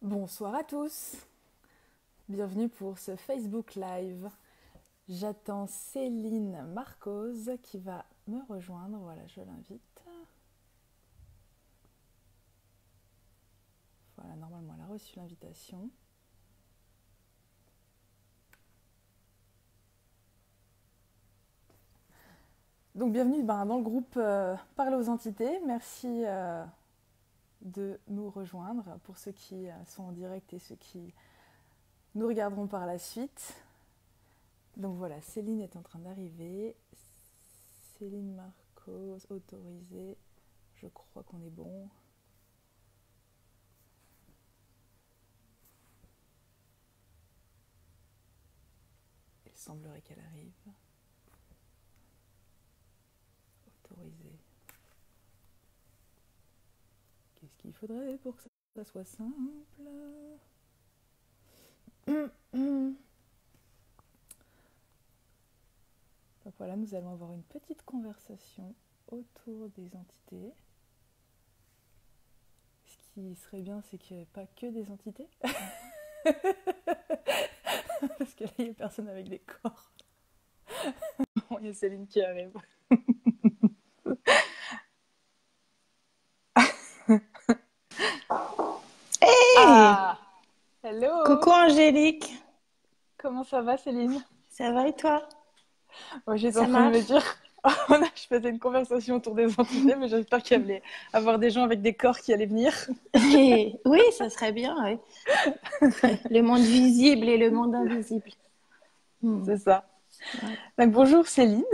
Bonsoir à tous, bienvenue pour ce Facebook Live. J'attends Céline Marcos qui va me rejoindre, voilà je l'invite. Voilà, normalement elle a reçu l'invitation. Donc bienvenue dans le groupe Parler aux entités, merci de nous rejoindre pour ceux qui sont en direct et ceux qui nous regarderont par la suite. Donc voilà, Céline est en train d'arriver. Céline Marcos, autorisée. Je crois qu'on est bon. Il semblerait qu'elle arrive. Autorisée. Qu'est-ce qu'il faudrait pour que ça soit simple? Donc voilà, nous allons avoir une petite conversation autour des entités. Ce qui serait bien, c'est qu'il n'y ait pas que des entités. Parce que là, il n'y a personne avec des corps. Bon, il y a Céline qui arrive. Hey! Ah! Hello! Coucou Angélique, Comment ça va, Céline? ça va et toi? Moi, j'étais en Ça train de me marche? dire, je faisais une conversation autour des entités, mais j'espère qu'il y allait avoir des gens avec des corps qui allaient venir. Oui, ça serait bien, oui. Le monde visible et le monde invisible. Hmm, C'est ça. ouais. Donc, bonjour Céline,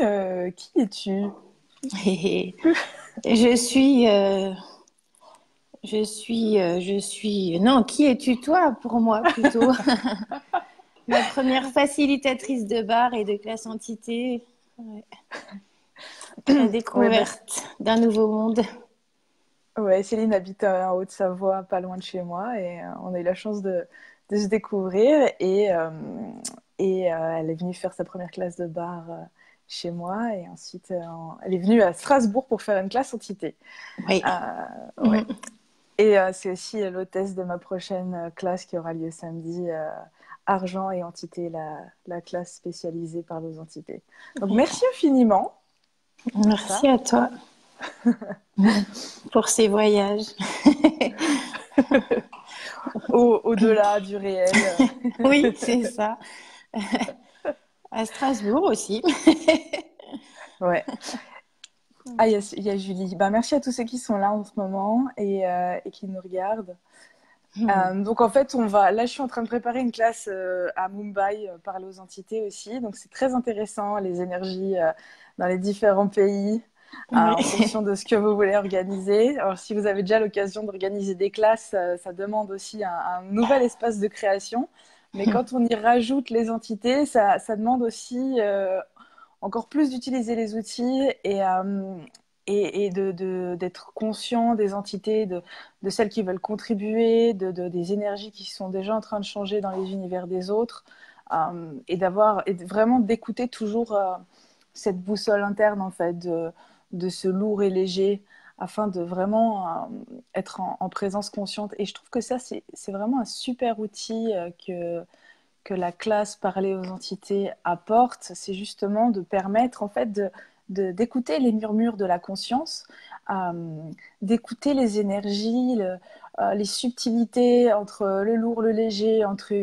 qui es-tu? Je suis, non, qui es-tu toi pour moi plutôt? La première facilitatrice de bar et de classe entité, ouais. La Ouais, bah, découverte d'un nouveau monde. ouais, Céline habite en Haute-Savoie, pas loin de chez moi, et on a eu la chance de se découvrir. Et elle est venue faire sa première classe de bar chez moi, et ensuite elle est venue à Strasbourg pour faire une classe entité. Oui. Ouais. Mhm. Et c'est aussi l'hôtesse de ma prochaine classe qui aura lieu samedi, Argent et Entité, la classe spécialisée par nos entités. Donc merci infiniment pour Merci ça. à toi pour ces voyages. Au-delà du réel. Oui, c'est ça. À Strasbourg aussi. Ouais. Ah, il y a Julie. Ben, merci à tous ceux qui sont là en ce moment et qui nous regardent. Donc en fait, là, je suis en train de préparer une classe à Mumbai, parler aux entités aussi. Donc c'est très intéressant, les énergies dans les différents pays, Oui. en fonction de ce que vous voulez organiser. Alors si vous avez déjà l'occasion d'organiser des classes, ça demande aussi un nouvel espace de création. Mais quand on y rajoute les entités, ça demande aussi encore plus d'utiliser les outils et d'être conscient des entités, de celles qui veulent contribuer, des énergies qui sont déjà en train de changer dans les univers des autres, et vraiment d'écouter toujours cette boussole interne en fait, de ce lourd et léger, afin de vraiment être en présence consciente. Et je trouve que ça, c'est vraiment un super outil que la classe parler aux entités apporte, c'est justement de permettre en fait d'écouter les murmures de la conscience, d'écouter les énergies, les subtilités entre le lourd, le léger, entre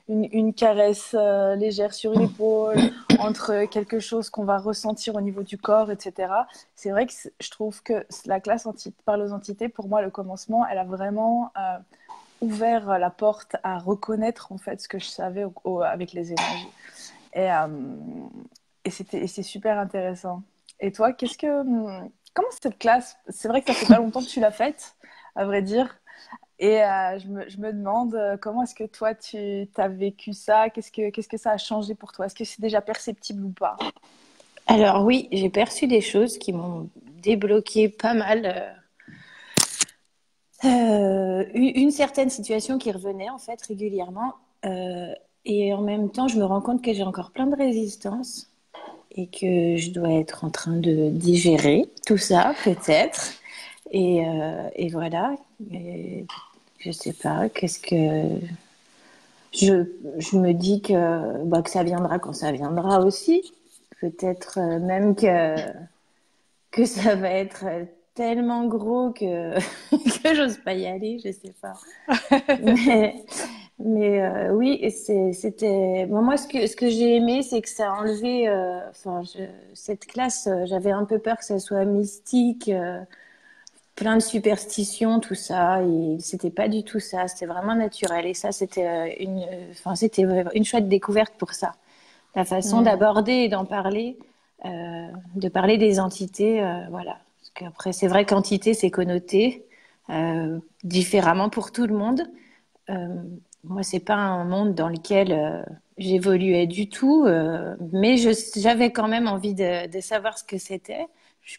une caresse légère sur l'épaule, entre quelque chose qu'on va ressentir au niveau du corps, etc. C'est vrai que je trouve que la classe parle aux entités, pour moi, le commencement, elle a vraiment ouvert la porte à reconnaître en fait ce que je savais avec les énergies. Et, euh, et c'est super intéressant. Et toi, comment cette classe, c'est vrai que ça fait pas longtemps que tu l'as faite, à vrai dire. Et je me demande comment est-ce que toi tu as vécu ça, qu'est-ce que ça a changé pour toi? Est-ce que c'est déjà perceptible ou pas? Alors oui, j'ai perçu des choses qui m'ont débloqué pas mal. Une certaine situation qui revenait en fait régulièrement. Et en même temps, je me rends compte que j'ai encore plein de résistance et que je dois être en train de digérer tout ça peut-être. Et voilà. je sais pas, qu'est-ce que je me dis que ça viendra quand ça viendra aussi. Peut-être même que ça va être tellement gros que que j'ose pas y aller, je sais pas. Mais oui, c'était bon, moi ce que j'ai aimé, c'est que ça a enlevé cette classe, j'avais un peu peur que ça soit mystique, plein de superstitions, tout ça, et c'était pas du tout ça, c'était vraiment naturel, et ça c'était c'était une chouette découverte pour ça, la façon Mm. d'aborder et d'en parler, de parler des entités, voilà. Parce qu'après, c'est vrai qu'entité c'est connoté différemment pour tout le monde. Euh, Moi, c'est pas un monde dans lequel j'évoluais du tout, mais j'avais quand même envie de savoir ce que c'était.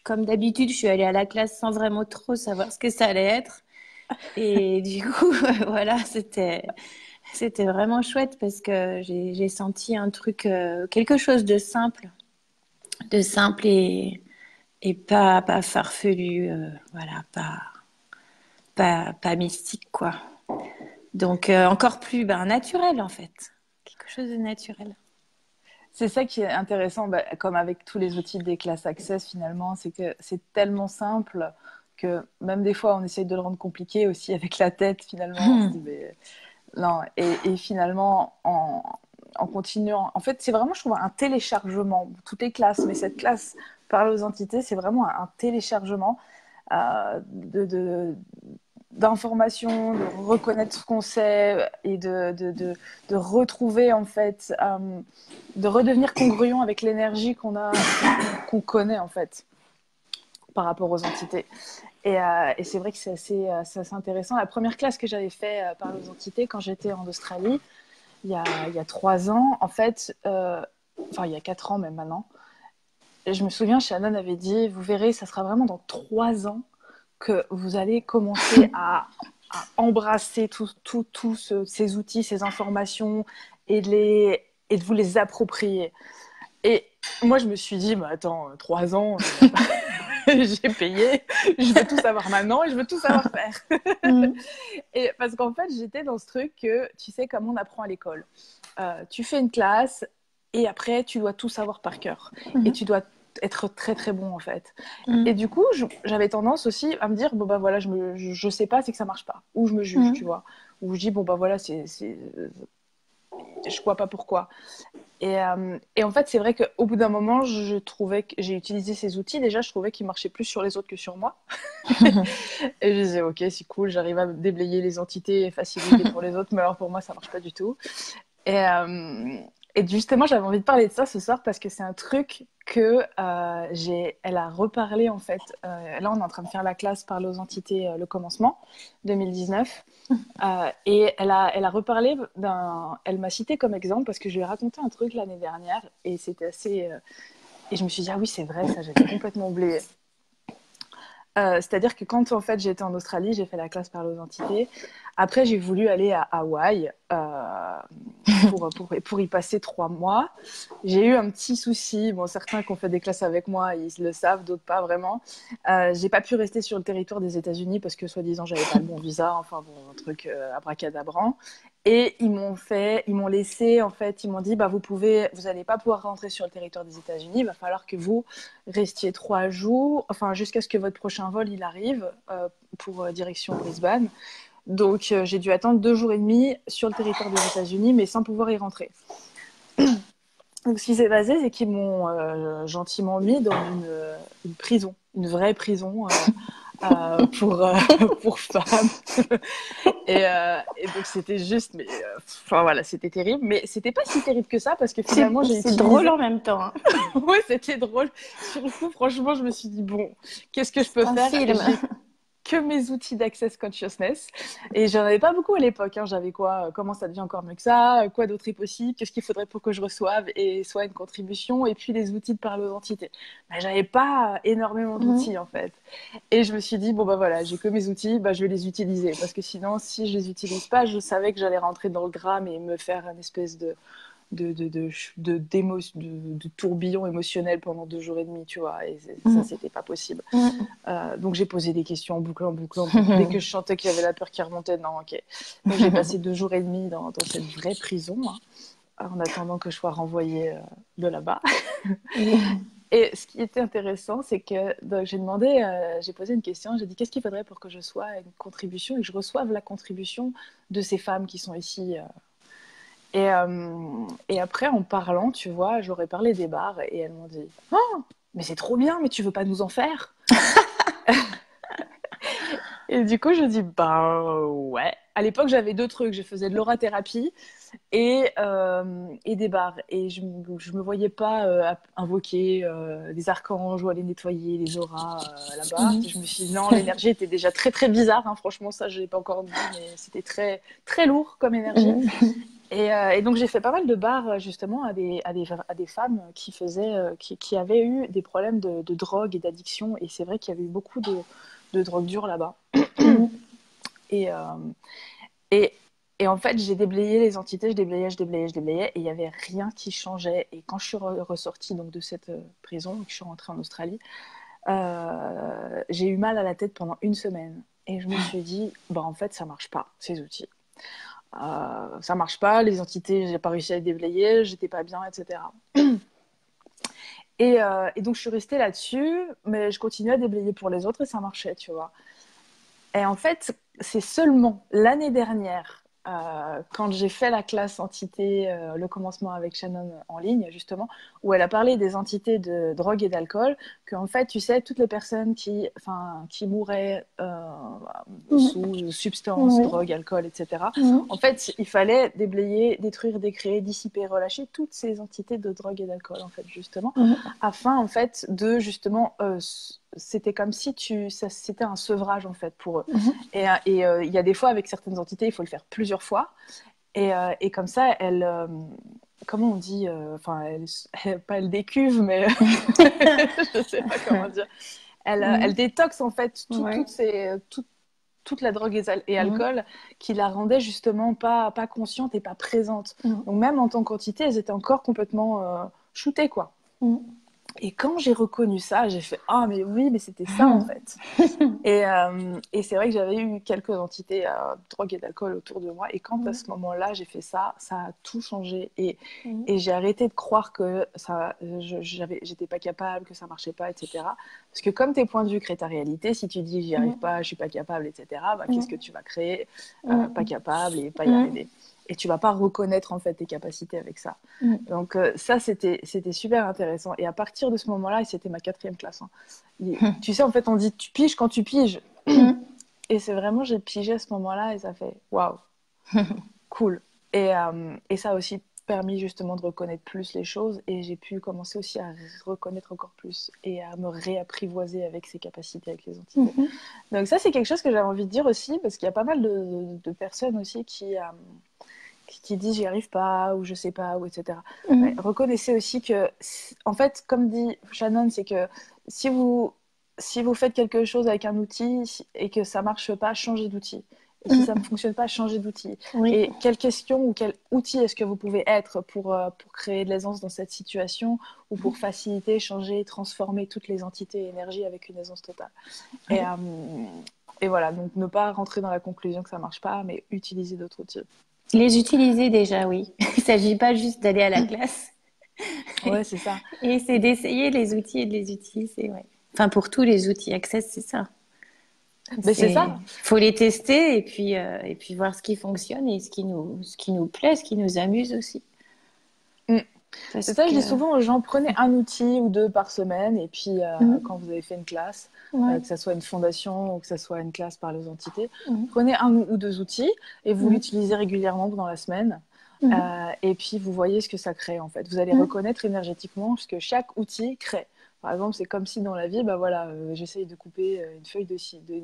Comme d'habitude, je suis allée à la classe sans vraiment trop savoir ce que ça allait être. Et du coup, voilà, c'était vraiment chouette parce que j'ai senti un truc, quelque chose de simple et pas farfelu, voilà, pas mystique, quoi. Donc, encore plus naturel, en fait. Quelque chose de naturel. C'est ça qui est intéressant, bah, comme avec tous les outils des classes Access finalement, c'est que c'est tellement simple que même des fois on essaye de le rendre compliqué aussi avec la tête finalement. On se dit, mais non, et finalement en continuant, en fait c'est vraiment je trouve un téléchargement, toutes les classes, mais cette classe parle aux entités, c'est vraiment un téléchargement de d'informations, de reconnaître ce qu'on sait et de retrouver en fait, de redevenir congruent avec l'énergie qu'on a, qu'on connaît en fait par rapport aux entités. Et c'est vrai que c'est assez intéressant. La première classe que j'avais fait par les entités quand j'étais en Australie, il y a 3 ans, en fait, enfin il y a 4 ans même maintenant, et je me souviens, Shannon avait dit, vous verrez, ça sera vraiment dans 3 ans que vous allez commencer à embrasser tous ces outils, ces informations et de vous les approprier. Et moi, je me suis dit, bah, attends, 3 ans, j'ai payé, je veux tout savoir maintenant et je veux tout savoir faire. Mm. Et parce qu'en fait, j'étais dans ce truc que tu sais comment on apprend à l'école. Tu fais une classe et après, tu dois tout savoir par cœur. Et Mhm. tu dois être très très bon en fait. Et Mm. du coup, j'avais tendance aussi à me dire, bon bah voilà, je sais pas, c'est que ça marche pas. Ou je me juge, tu Mm. vois. Ou je dis, bon bah voilà, je vois pas pourquoi. Et en fait, c'est vrai qu'au bout d'un moment, je trouvais que j'ai utilisé ces outils. Déjà, je trouvais qu'ils marchaient plus sur les autres que sur moi. Et je disais, ok, c'est cool, j'arrive à déblayer les entités et faciliter pour les autres, mais alors pour moi, ça marche pas du tout. Et, euh, et justement, j'avais envie de parler de ça ce soir parce que c'est un truc que elle a reparlé en fait. Là, on est en train de faire la classe Parler aux entités, le commencement 2019. Et elle a reparlé elle m'a cité comme exemple parce que je lui ai raconté un truc l'année dernière et c'était assez. Et je me suis dit, ah oui, c'est vrai, ça, j'avais complètement oublié. C'est-à-dire que quand en fait j'étais en Australie, j'ai fait la classe Parler aux entités. Après, j'ai voulu aller à Hawaï pour y passer 3 mois. J'ai eu un petit souci. Bon, certains qui ont fait des classes avec moi, ils le savent, d'autres pas vraiment. J'ai pas pu rester sur le territoire des États-Unis parce que soi-disant j'avais pas le bon visa. Enfin bon, un truc abracadabrant. Et ils m'ont laissé en fait, ils m'ont dit bah vous allez pas pouvoir rentrer sur le territoire des États-Unis. Il va falloir que vous restiez 3 jours, enfin jusqu'à ce que votre prochain vol il arrive pour direction Brisbane. Donc j'ai dû attendre 2 jours et demi sur le territoire des États-Unis, mais sans pouvoir y rentrer. Donc ce qui s'est passé, c'est qu'ils m'ont gentiment mis dans une prison, une vraie prison pour, pour femmes. Et donc c'était juste, mais enfin voilà, c'était terrible. Mais c'était pas si terrible que ça parce que finalement j'ai C'est drôle utilisé. en même temps, hein. Ouais, c'était drôle. Sur le coup, franchement, je me suis dit bon, qu'est-ce que je peux C'est un faire? film. J'ai que mes outils d'access consciousness. Et j'en avais pas beaucoup à l'époque. Hein. J'avais quoi comment ça devient encore mieux que ça? Quoi d'autre est possible? Qu'est-ce qu'il faudrait pour que je reçoive et soit une contribution? Et puis les outils de parler aux entités. Mais j'avais pas énormément Mm. d'outils en fait. Et je me suis dit, bon bah voilà, j'ai que mes outils, bah, je vais les utiliser. Parce que sinon, si je les utilise pas, je savais que j'allais rentrer dans le gramme et me faire une espèce de tourbillon émotionnel pendant 2 jours et demi, tu vois. Et ça, c'était pas possible. Donc, j'ai posé des questions en boucle, en boucle, en boucle. Dès que je sentais qu'il y avait la peur qui remontait, non, ok. Donc, j'ai passé 2 jours et demi dans cette vraie prison, hein, en attendant que je sois renvoyée de là-bas. Et ce qui était intéressant, c'est que donc, j'ai posé une question, j'ai dit qu'est-ce qu'il faudrait pour que je sois une contribution et que je reçoive la contribution de ces femmes qui sont ici. Et après, en parlant, tu vois, j'aurais parlé des bars et elles m'ont dit oh, mais c'est trop bien, mais tu veux pas nous en faire? Et du coup, je dis bah ouais. À l'époque, j'avais 2 trucs. Je faisais de l'aurathérapie et des bars. Et je me voyais pas invoquer des archanges ou aller nettoyer les auras là-bas. Je me suis dit non, l'énergie était déjà très très bizarre. Hein. Franchement, ça, je l'ai pas encore dit, mais c'était très très lourd comme énergie. Et donc j'ai fait pas mal de bars justement à des femmes qui avaient eu des problèmes de drogue et d'addiction. Et c'est vrai qu'il y avait eu beaucoup de drogue dure là-bas. Et, et, et en fait, j'ai déblayé les entités, je déblayais, et il n'y avait rien qui changeait. Et quand je suis ressortie donc, de cette prison, que je suis rentrée en Australie, j'ai eu mal à la tête pendant 1 semaine. Et je me suis dit, bah, en fait, ça marche pas, ces outils. Ça marche pas, les entités, j'ai pas réussi à les déblayer, j'étais pas bien, etc. Et donc, je suis restée là-dessus, mais je continuais à déblayer pour les autres et ça marchait, tu vois. Et en fait, c'est seulement l'année dernière, quand j'ai fait la classe entité, le commencement avec Shannon en ligne, justement, où elle a parlé des entités de drogue et d'alcool, qu'en fait, tu sais, toutes les personnes qui mouraient sous substances, drogue, alcool, etc., en fait, il fallait déblayer, détruire, décréer, dissiper, relâcher toutes ces entités de drogue et d'alcool, en fait, justement, afin, en fait, de, justement, c'était comme si c'était un sevrage en fait pour eux. Et il y a des fois avec certaines entités, il faut le faire plusieurs fois. Et comme ça, comment on dit, enfin, pas elle décuve, mais je sais pas comment dire. Elle détoxe en fait toute la drogue et alcool qui la rendait justement pas consciente et pas présente. Donc même en tant qu'entité, elles étaient encore complètement shootées quoi. Et quand j'ai reconnu ça, j'ai fait ah mais oui mais c'était ça en fait. Et c'est vrai que j'avais eu quelques entités de drogue et d'alcool autour de moi. Et quand à ce moment-là j'ai fait ça, ça a tout changé. Et j'ai arrêté de croire que j'étais pas capable, que ça marchait pas, etc. Parce que comme tes points de vue créent ta réalité, si tu dis j'y arrive pas, je suis pas capable, etc. Bah, qu'est-ce que tu vas créer pas capable et pas y arriver. Et tu vas pas reconnaître en fait tes capacités avec ça. Donc ça c'était super intéressant. Et à partir de ce moment-là, et c'était ma 4e classe, hein, tu sais en fait on dit tu piges quand tu piges. Et c'est vraiment j'ai pigé à ce moment-là et ça fait waouh, cool. Et ça a aussi permis justement de reconnaître plus les choses et j'ai pu commencer aussi à reconnaître encore plus et à me réapprivoiser avec ces capacités, avec les entités. Donc ça c'est quelque chose que j'avais envie de dire aussi parce qu'il y a pas mal de personnes aussi qui disent j'y arrive pas ou je sais pas ou etc. Ouais, reconnaissez aussi que en fait comme dit Shannon c'est que si vous faites quelque chose avec un outil et que ça marche pas, changez d'outil. Et si ça ne fonctionne pas, changez d'outil. Et quelle question ou quel outil est-ce que vous pouvez être pour créer de l'aisance dans cette situation ou pour faciliter, changer, transformer toutes les entités et énergies avec une aisance totale. Et voilà, donc ne pas rentrer dans la conclusion que ça marche pas, mais utiliser d'autres outils. Les utiliser déjà, oui. Il ne s'agit pas juste d'aller à la classe. Ouais, c'est ça. Et c'est d'essayer les outils et de les utiliser, ouais. Enfin, pour tous les outils Access, c'est ça. Mais c'est ça. Il faut les tester et puis voir ce qui fonctionne et ce qui nous plaît, ce qui nous amuse aussi. C'est ça, je dis souvent aux gens, prenez un outil ou 2 par semaine et puis quand vous avez fait une classe, que ça soit une fondation ou que ça soit une classe par les entités, prenez 1 ou 2 outils et vous l'utilisez régulièrement pendant la semaine. Et puis vous voyez ce que ça crée en fait. Vous allez reconnaître énergétiquement ce que chaque outil crée. Par exemple, c'est comme si dans la vie, bah voilà, j'essaye de couper une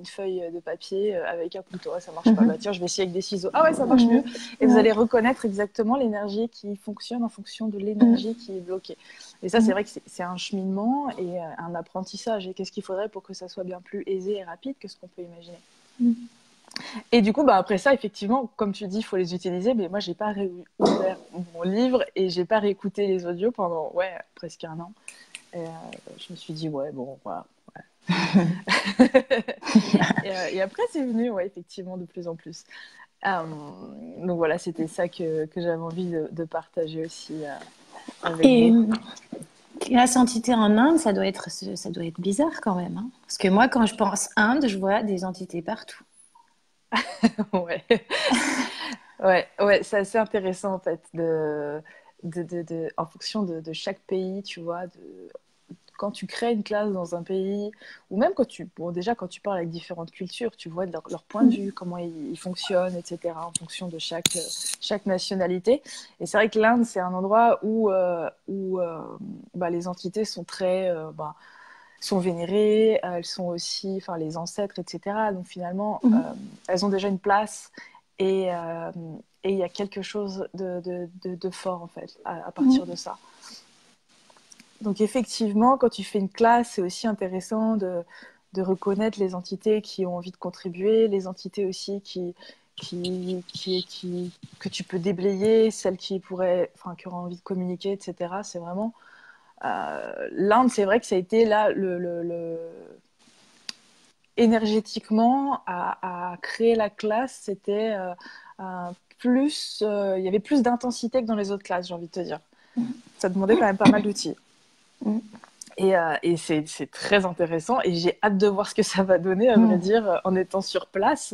feuille de papier avec un couteau, ça marche pas. Bah tiens, je vais essayer avec des ciseaux. Ah ouais, ça marche mieux. Et vous allez reconnaître exactement l'énergie qui fonctionne en fonction de l'énergie qui est bloquée. Et ça, c'est vrai que c'est un cheminement et un apprentissage. Et qu'est-ce qu'il faudrait pour que ça soit bien plus aisé et rapide que ce qu'on peut imaginer. Et du coup, bah, après ça, effectivement, comme tu dis, il faut les utiliser. Mais moi, j'ai pas réouvert mon livre et j'ai pas réécouté les audios pendant presque un an. Et je me suis dit, ouais, bon, voilà. Et après, c'est venu, ouais, effectivement, de plus en plus. Euh, donc voilà, c'était ça que j'avais envie de partager aussi avec Et vous. la entité en Inde, ça doit être bizarre quand même, hein. Parce que moi, quand je pense Inde, je vois des entités partout. Ouais. Ouais, c'est assez intéressant en fait, en fonction de chaque pays, tu vois, quand tu crées une classe dans un pays, ou même déjà quand tu parles avec différentes cultures, tu vois de leur point de vue, comment ils fonctionnent, etc., en fonction de chaque nationalité. Et c'est vrai que l'Inde, c'est un endroit où bah, les entités sont sont vénérées, elles sont aussi, enfin, les ancêtres, etc. Donc finalement, elles ont déjà une place et il y a quelque chose de fort en fait à partir de ça. Donc effectivement, quand tu fais une classe, c'est aussi intéressant de reconnaître les entités qui ont envie de contribuer, les entités aussi que tu peux déblayer, celles qui qui auraient envie de communiquer, etc. C'est vraiment l'Inde, c'est vrai que ça a été là énergétiquement à créer la classe, c'était il y avait plus d'intensité que dans les autres classes, j'ai envie de te dire. Ça demandait quand même pas mal d'outils. Et c'est très intéressant et j'ai hâte de voir ce que ça va donner, à vrai dire, en étant sur place,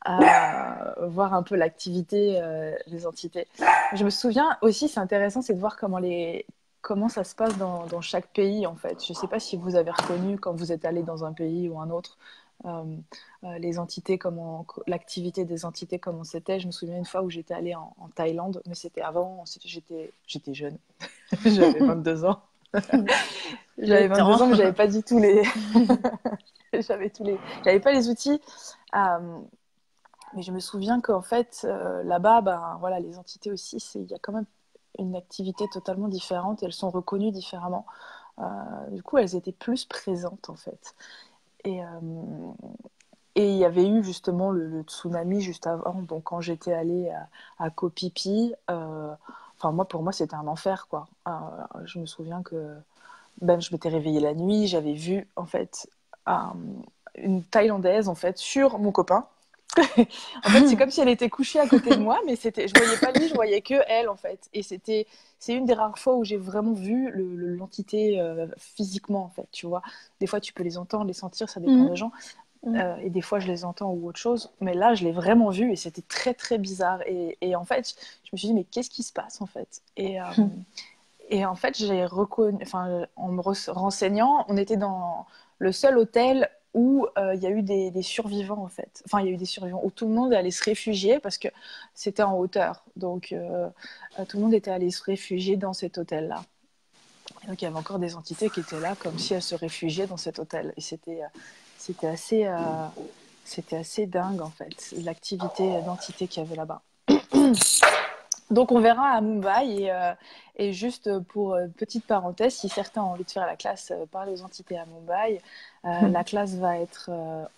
à voir un peu l'activité des entités. Je me souviens aussi, c'est intéressant, c'est de voir comment ça se passe dans chaque pays, en fait. Je ne sais pas si vous avez reconnu, quand vous êtes allé dans un pays ou un autre, euh, les entités, l'activité des entités, comment c'était. Je me souviens une fois où j'étais allée en Thaïlande, mais c'était avant, j'étais jeune, j'avais 22 ans. Le J'avais 22 temps. ans, mais j'avais pas du tout les. J'avais pas les outils. Mais je me souviens qu'en fait, là-bas, ben, voilà, les entités aussi, il y a quand même une activité totalement différente et elles sont reconnues différemment. Du coup, elles étaient plus présentes, en fait. Et, euh, et il y avait eu justement le tsunami juste avant. Donc, quand j'étais allée à Koh Phi Phi, pour moi, c'était un enfer, quoi. Je me souviens que je m'étais réveillée la nuit, j'avais vu en fait une Thaïlandaise en fait sur mon copain. En fait, c'est comme si elle était couchée à côté de moi, mais je voyais pas lui, je voyais que elle en fait. Et c'est une des rares fois où j'ai vraiment vu l'entité physiquement en fait. Tu vois, des fois tu peux les entendre, les sentir, ça dépend des gens. Et des fois je les entends ou autre chose, mais là je l'ai vraiment vu et c'était très très bizarre. Et en fait, je me suis dit mais qu'est-ce qui se passe en fait? Et en fait, j'ai reconnu, enfin, en me renseignant, on était dans le seul hôtel où il y a eu des survivants, en fait. Enfin, il y a eu des survivants où tout le monde allait se réfugier parce que c'était en hauteur. Donc, tout le monde était allé se réfugier dans cet hôtel-là. Et donc, il y avait encore des entités qui étaient là comme si elles se réfugiaient dans cet hôtel. Et c'était assez, c'était assez dingue, en fait, l'activité d'entités qu'il y avait là-bas. Donc on verra à Mumbai et juste pour petite parenthèse, si certains ont envie de faire la classe par les entités à Mumbai, la classe va être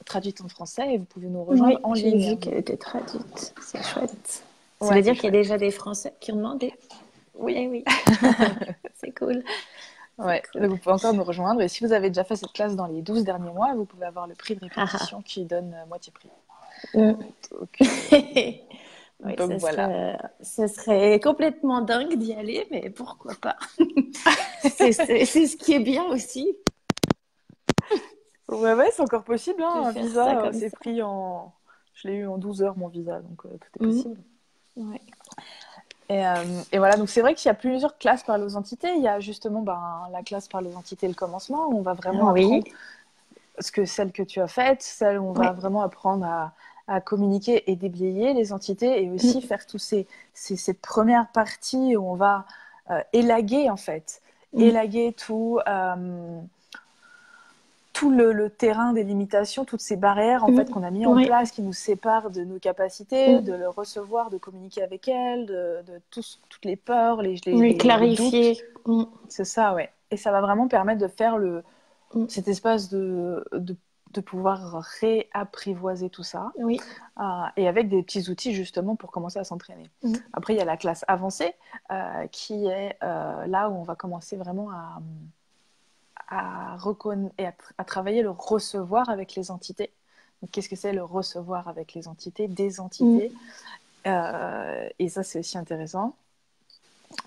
traduite en français et vous pouvez nous rejoindre Oui, en j'ai ligne. vu qu'elle était traduite. C'est chouette. Ça Ouais, veut c'est dire qu'il y a chouette. déjà des Français qui ont demandé. Oui, Eh oui, c'est cool. C'est ouais. cool. Donc vous pouvez encore nous rejoindre et si vous avez déjà fait cette classe dans les 12 derniers mois, vous pouvez avoir le prix de Haha. répétition qui donne moitié prix. Mm. Donc, Oui, donc voilà. ça serait complètement dingue d'y aller, mais pourquoi pas? C'est ce qui est bien aussi Ouais, c'est encore possible, hein, de un faire ça visa, comme c'est ça. pris en... Je l'ai eu en 12 heures, mon visa, donc tout est Mm. possible. Ouais. Et voilà, donc c'est vrai qu'il y a plusieurs classes par aux entités. Il y a justement la classe par aux entités, le commencement, où on va vraiment Oui, apprendre celle que tu as faite, celle où on va oui. vraiment apprendre à communiquer et déblayer les entités, et aussi Mm. faire cette première partie où on va élaguer, en fait. Mm. Élaguer tout le terrain des limitations, toutes ces barrières en fait Mm. qu'on a mis en Oui. place qui nous séparent de nos capacités, de Mm. le recevoir, de communiquer avec elles, de toutes les peurs, Oui, les doutes. clarifier. Mm. C'est ça, ouais. Et ça va vraiment permettre de faire Mm. cet espace de pouvoir réapprivoiser tout ça, Oui. et avec des petits outils justement pour commencer à s'entraîner. Après, il y a la classe avancée qui est là où on va commencer vraiment à travailler le recevoir avec les entités. Donc, qu'est-ce que c'est le recevoir avec les entités, des entités et ça, c'est aussi intéressant.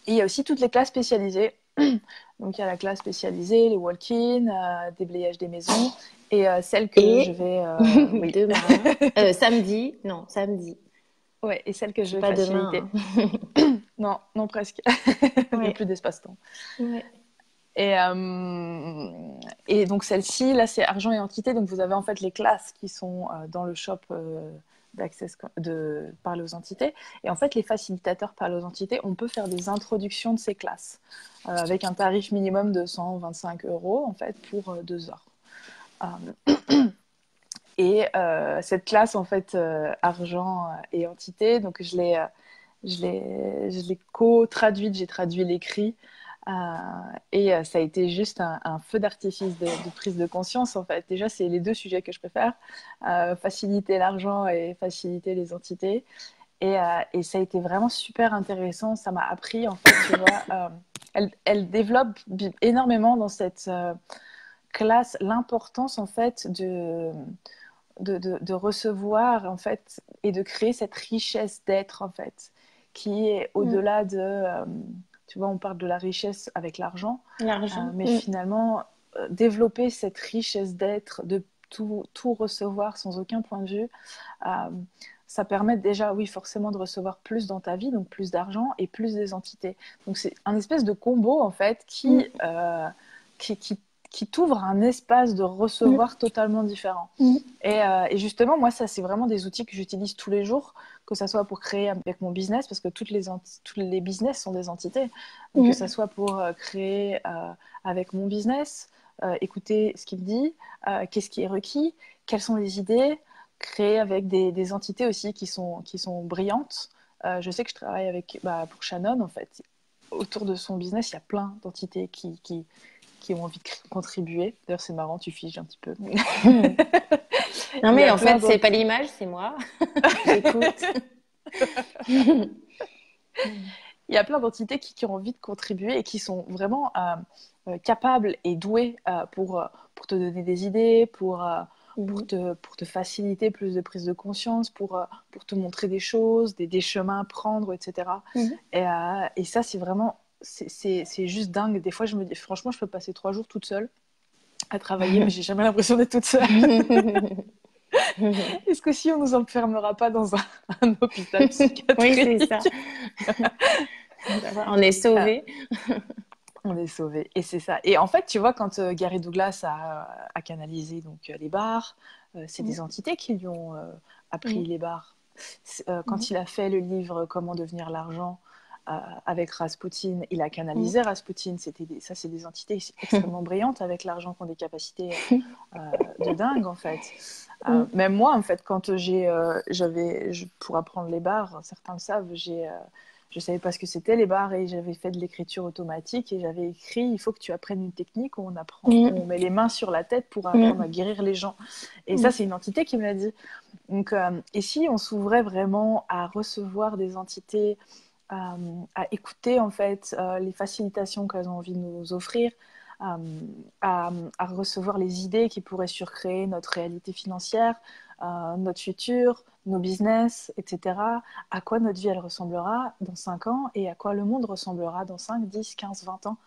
Et il y a aussi toutes les classes spécialisées. Donc, il y a la classe spécialisée, les walk-in, déblayage des maisons, et celle que je vais... oui. Demain. Samedi. Non, samedi. Ouais, et celle que je C'est vais pas faciliter. demain. Hein. Non, non, presque. Il n'y a plus d'espace-temps. Ouais. Et donc celle-ci, là, c'est argent et entité. Donc vous avez en fait les classes qui sont dans le shop d'Access de parler aux entités. Et en fait, les facilitateurs parler aux entités, on peut faire des introductions de ces classes avec un tarif minimum de 125 € en fait pour 2 heures. Et cette classe, en fait, argent et entité, donc je l'ai co-traduite, j'ai traduit l'écrit. Et ça a été juste un feu d'artifice de prise de conscience, en fait. Déjà, c'est les deux sujets que je préfère, faciliter l'argent et faciliter les entités. Et ça a été vraiment super intéressant. Ça m'a appris, en fait, tu vois, elle développe énormément dans cette classe l'importance, en fait, de recevoir, en fait, et de créer cette richesse d'être, en fait, qui est au-delà de... tu vois, on parle de la richesse avec l'argent, mais finalement, développer cette richesse d'être, de tout recevoir sans aucun point de vue, ça permet déjà, oui, forcément de recevoir plus dans ta vie, donc plus d'argent et plus des entités. Donc c'est un espèce de combo, en fait, qui t'ouvre un espace de recevoir totalement différent. Et justement, moi, ça, c'est vraiment des outils que j'utilise tous les jours, que ça soit pour créer avec mon business, parce que tous les business sont des entités. Donc, que ça soit pour créer avec mon business, écouter ce qu'il dit, qu'est-ce qui est requis, quelles sont les idées, créer avec des entités aussi qui sont brillantes. Je sais que je travaille avec, pour Shannon, en fait. Autour de son business, il y a plein d'entités qui ont envie de contribuer. D'ailleurs, c'est marrant, tu figes un petit peu. Non, mais en fait, c'est pas l'image, c'est moi. J'écoute. Il y a plein d'entités qui ont envie de contribuer et qui sont vraiment capables et douées pour te donner des idées, pour te faciliter plus de prise de conscience, pour te montrer des choses, des chemins à prendre, etc. Et ça, c'est vraiment... C'est juste dingue. Des fois, je me dis, franchement, je peux passer 3 jours toute seule à travailler, mais j'ai jamais l'impression d'être toute seule. Est-ce que si on nous enfermera pas dans un hôpital psychiatrique? Oui, c'est ça. On est sauvés. On est sauvés. Et c'est ça. Et en fait, tu vois, quand Gary Douglas a canalisé donc, les bars, c'est des entités qui lui ont appris les bars. Quand il a fait le livre Comment devenir l'argent avec Rasputin, il a canalisé Rasputin. Ça, c'est des entités extrêmement brillantes avec l'argent qui ont des capacités de dingue, en fait. Même moi, en fait, quand pour apprendre les bars, certains le savent, je savais pas ce que c'était les bars et j'avais fait de l'écriture automatique et j'avais écrit il faut que tu apprennes une technique où on met les mains sur la tête pour apprendre à guérir les gens. Et ça, c'est une entité qui me l'a dit. Donc, et si on s'ouvrait vraiment à recevoir des entités, à écouter en fait les facilitations qu'elles ont envie de nous offrir, à recevoir les idées qui pourraient surcréer notre réalité financière, notre futur, nos business, etc. À quoi notre vie elle ressemblera dans 5 ans et à quoi le monde ressemblera dans 5, 10, 15, 20 ans.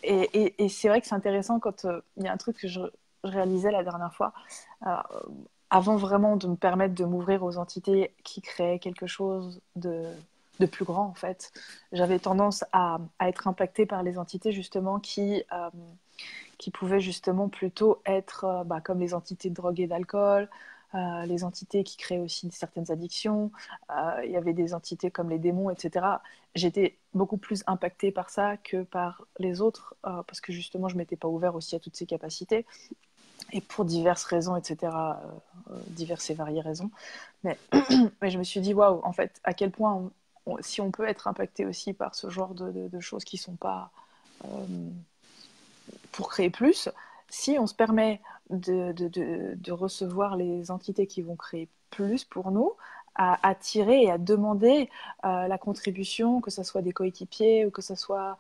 Et c'est vrai que c'est intéressant quand il y a un truc que je réalisais la dernière fois, avant vraiment de me permettre de m'ouvrir aux entités qui créaient quelque chose de plus grand, en fait. J'avais tendance à être impactée par les entités justement qui pouvaient justement plutôt être comme les entités de drogue et d'alcool, les entités qui créent aussi certaines addictions. Il y avait des entités comme les démons, etc. J'étais beaucoup plus impactée par ça que par les autres, parce que justement, je ne m'étais pas ouvert aussi à toutes ces capacités. Et pour diverses raisons, etc., diverses et variées raisons. Mais je me suis dit, waouh, en fait, à quel point, si on peut être impacté aussi par ce genre de choses qui ne sont pas pour créer plus, si on se permet de recevoir les entités qui vont créer plus pour nous, à attirer et à demander la contribution, que ce soit des coéquipiers ou que ce soit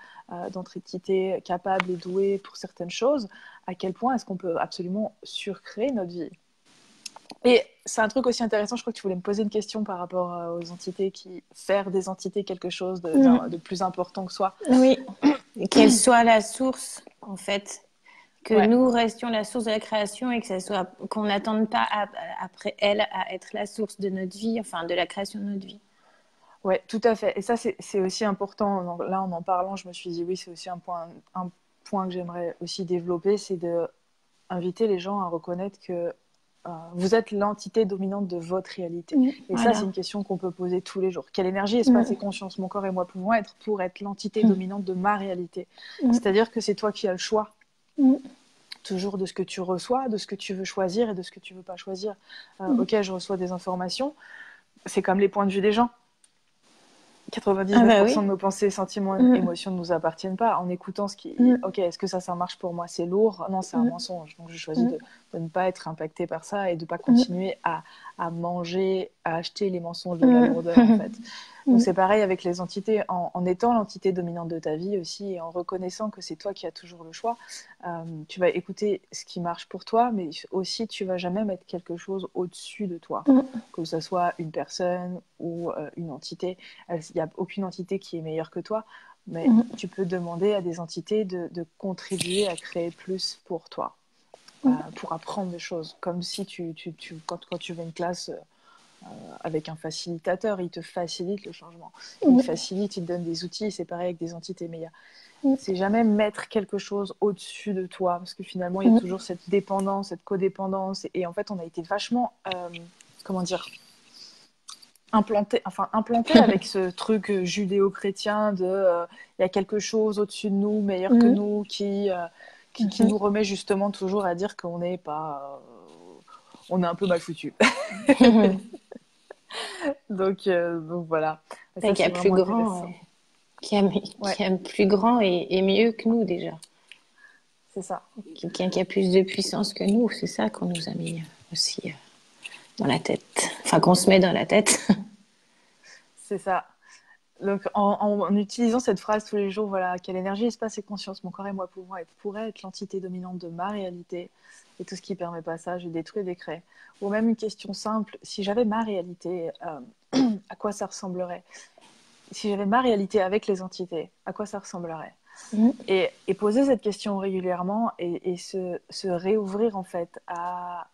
d'entités capables et douées pour certaines choses, à quel point est-ce qu'on peut absolument surcréer notre vie. Et c'est un truc aussi intéressant, je crois que tu voulais me poser une question par rapport aux entités faire des entités quelque chose de plus important que soi. Oui, qu'elle soit la source, en fait. Que nous restions la source de la création et qu'on n'attende pas après elle à être la source de notre vie, enfin de la création de notre vie. Ouais, tout à fait. Et ça, c'est aussi important. Donc, là, en parlant, je me suis dit, oui, c'est aussi un point que j'aimerais aussi développer, c'est d'inviter les gens à reconnaître que vous êtes l'entité dominante de votre réalité. Et ça, c'est une question qu'on peut poser tous les jours. Quelle énergie, espace et conscience, mon corps et moi pouvons être pour être l'entité dominante de ma réalité. C'est-à-dire que c'est toi qui as le choix. Toujours de ce que tu reçois, de ce que tu veux choisir et de ce que tu veux pas choisir. Ok, je reçois des informations. C'est comme les points de vue des gens. 99% de nos pensées, sentiments, émotions ne nous appartiennent pas. En écoutant ce qui... Ok, est-ce que ça marche pour moi? C'est lourd? Non, c'est un mensonge. Donc, je choisis de ne pas être impactée par ça et de ne pas continuer à manger, à acheter les mensonges de la lourdeur, en fait. Donc, c'est pareil avec les entités. En étant l'entité dominante de ta vie aussi et en reconnaissant que c'est toi qui as toujours le choix, tu vas écouter ce qui marche pour toi, mais aussi, tu vas jamais mettre quelque chose au-dessus de toi. Que ce soit une personne ou une entité. Il n'y a aucune entité qui est meilleure que toi, mais tu peux demander à des entités de contribuer à créer plus pour toi, pour apprendre des choses. Comme si quand tu vas une classe avec un facilitateur, il te facilite le changement. Il facilite, il te donne des outils, c'est pareil avec des entités, mais c'est jamais mettre quelque chose au-dessus de toi, parce que finalement, il y a toujours cette dépendance, cette codépendance, et en fait, on a été vachement, comment dire, implanté avec ce truc judéo-chrétien de il y a quelque chose au-dessus de nous, meilleur que nous, qui nous remet justement toujours à dire qu'on n'est pas... on est un peu mal foutu. donc voilà. Ça, qu'il y a plus grand, qui a plus grand et mieux que nous déjà. C'est ça. Quelqu'un qui a plus de puissance que nous, c'est ça qu'on nous a mis aussi dans la tête. Enfin, qu'on se met dans la tête. C'est ça. Donc, en utilisant cette phrase tous les jours, voilà, quelle énergie, espace et conscience, mon corps et moi pourraient être l'entité dominante de ma réalité, et tout ce qui ne permet pas ça, je détruis et décrée. Ou même une question simple, si j'avais ma réalité, à quoi ça ressemblerait? Si j'avais ma réalité avec les entités, à quoi ça ressemblerait? Et poser cette question régulièrement et se réouvrir en fait à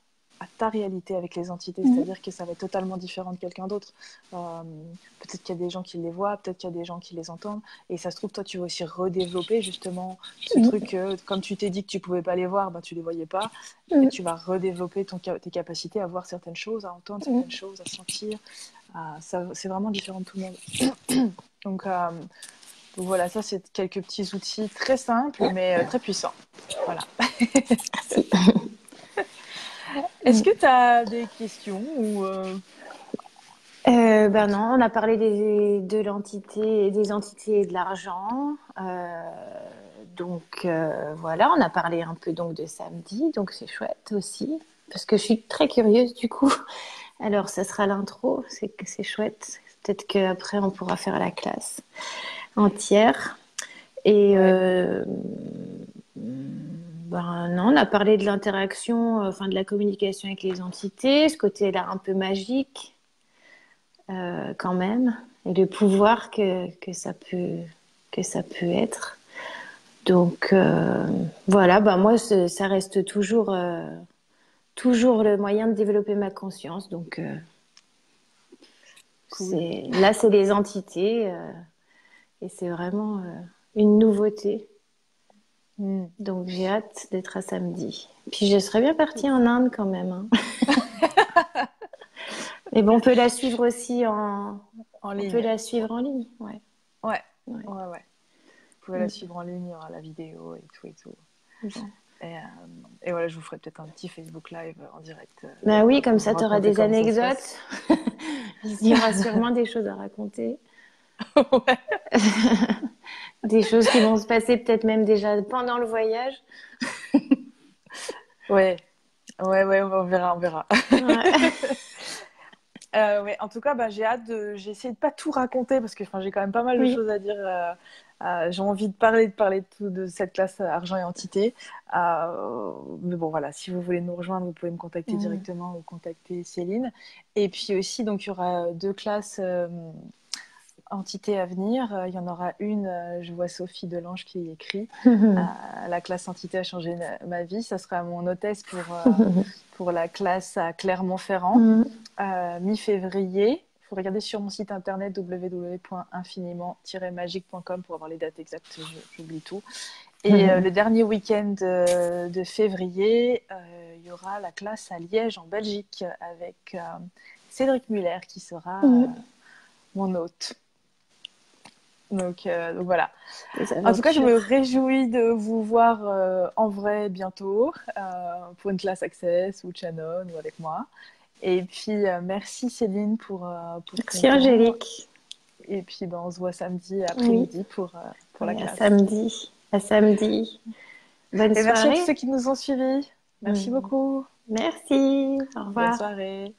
ta réalité avec les entités, c'est-à-dire que ça va être totalement différent de quelqu'un d'autre. Peut-être qu'il y a des gens qui les voient, peut-être qu'il y a des gens qui les entendent, et ça se trouve, toi, tu vas aussi redévelopper justement ce truc, comme tu t'es dit que tu pouvais pas les voir, ben, tu les voyais pas, et tu vas redévelopper tes capacités à voir certaines choses, à entendre certaines choses, à sentir. C'est vraiment différent de tout le monde. Donc voilà, ça c'est quelques petits outils très simples mais très puissants. Voilà. Est-ce que tu as des questions ou Ben non, on a parlé de l'entité, des entités et de l'argent. Donc voilà, on a parlé un peu donc de samedi, donc c'est chouette aussi parce que je suis très curieuse du coup. Alors ça sera l'intro, c'est chouette. Peut-être qu'après on pourra faire la classe entière. Et ben non, on a parlé de l'interaction, enfin de la communication avec les entités, ce côté-là un peu magique quand même, et le pouvoir que ça peut être. Donc voilà, ben moi ça reste toujours le moyen de développer ma conscience. Donc cool. là c'est les entités et c'est vraiment une nouveauté. Donc j'ai hâte d'être à samedi. Puis je serais bien partie en Inde quand même. Hein. Mais bon, on peut la suivre aussi en ligne. On peut la suivre en ligne, ouais. Ouais. Vous pouvez la suivre en ligne, il y aura la vidéo et tout. Bon. Et voilà, je vous ferai peut-être un petit Facebook Live en direct. Bah oui, comme ça tu auras des anecdotes. Il y aura sûrement des choses à raconter. Des choses qui vont se passer peut-être même déjà pendant le voyage. Ouais. Ouais, ouais, on verra, on verra. Ouais. Ouais, en tout cas, bah, j'ai hâte j'ai essayé de pas tout raconter parce que, enfin, j'ai quand même pas mal de Oui. choses à dire. J'ai envie de parler de tout, de cette classe argent et entité. Mais bon, voilà, si vous voulez nous rejoindre, vous pouvez me contacter Mm. directement ou contacter Céline. Et puis aussi, donc, il y aura deux classes entités à venir. Il y en aura une, je vois Sophie Delange qui écrit. La classe entité a changé ma vie. Ça sera mon hôtesse pour la classe à Clermont-Ferrand, Mm. mi-février. Il faut regarder sur mon site internet www.infiniment-magique.com pour avoir les dates exactes, j'oublie tout. Et le dernier week-end de février, il y aura la classe à Liège en Belgique avec Cédric Muller qui sera Mm. mon hôte. Donc voilà. Des En tout cas, je me aventures. réjouis de vous voir en vrai bientôt pour une classe Access ou Shannon ou avec moi. Et puis, merci Céline pour ton Merci temps. Angélique. Et puis, ben, on se voit samedi Oui. après-midi pour la Oui, à classe. samedi. À samedi. Bonne Et merci à tous soirée. ceux qui nous ont suivis. Merci Mm. beaucoup. Merci. Au Bonne revoir. soirée.